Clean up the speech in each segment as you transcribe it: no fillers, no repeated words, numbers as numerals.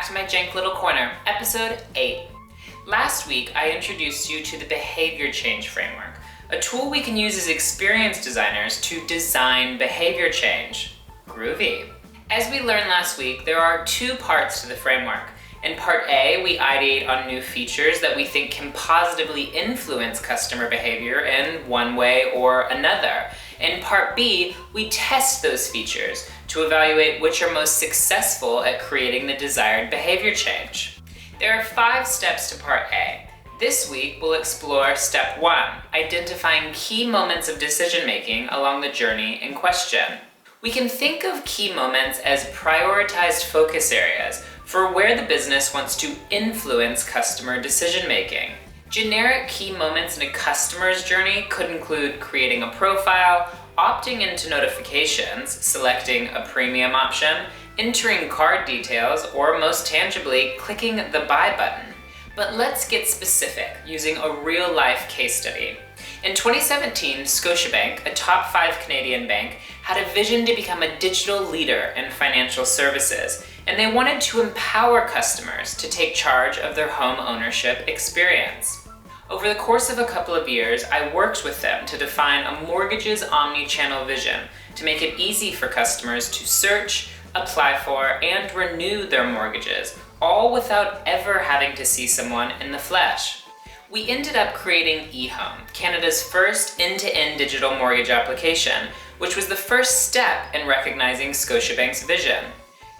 to my jank little corner, episode 8. Last week, I introduced you to the Behaviour Change Framework, a tool we can use as experienced designers to design behavior change. Groovy. As we learned last week, there are 2 parts to the framework. In part A, we ideate on new features that we think can positively influence customer behavior in one way or another. In part B, we test those features to evaluate which are most successful at creating the desired behavior change. There are 5 steps to part A. This week, we'll explore step 1, identifying key moments of decision-making along the journey in question. We can think of key moments as prioritized focus areas for where the business wants to influence customer decision-making. Generic key moments in a customer's journey could include creating a profile, opting into notifications, selecting a premium option, entering card details, or most tangibly, clicking the buy button. But let's get specific using a real-life case study. In 2017, Scotiabank, a top 5 Canadian bank, had a vision to become a digital leader in financial services, and they wanted to empower customers to take charge of their home ownership experience. Over the course of a couple of years, I worked with them to define a mortgages omni-channel vision to make it easy for customers to search, apply for, and renew their mortgages, all without ever having to see someone in the flesh. We ended up creating eHome, Canada's first end-to-end digital mortgage application, which was the first step in recognizing Scotiabank's vision.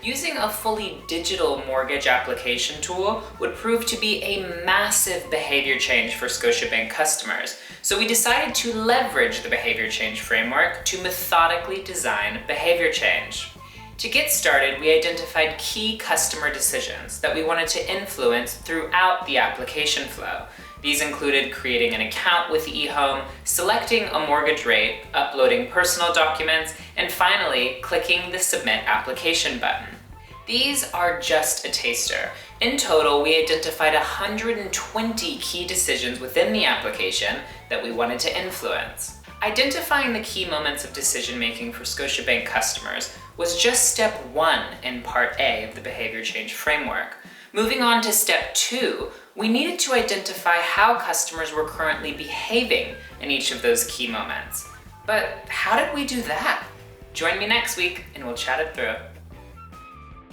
Using a fully digital mortgage application tool would prove to be a massive behavior change for Scotiabank customers, so we decided to leverage the Behaviour Change Framework to methodically design behavior change. To get started, we identified key customer decisions that we wanted to influence throughout the application flow. These included creating an account with eHome, selecting a mortgage rate, uploading personal documents, and finally, clicking the Submit Application button. These are just a taster. In total, we identified 120 key decisions within the application that we wanted to influence. Identifying the key moments of decision-making for Scotiabank customers was just step 1 in part A of the Behaviour Change Framework. Moving on to step 2, we needed to identify how customers were currently behaving in each of those key moments. But how did we do that? Join me next week and we'll chat it through.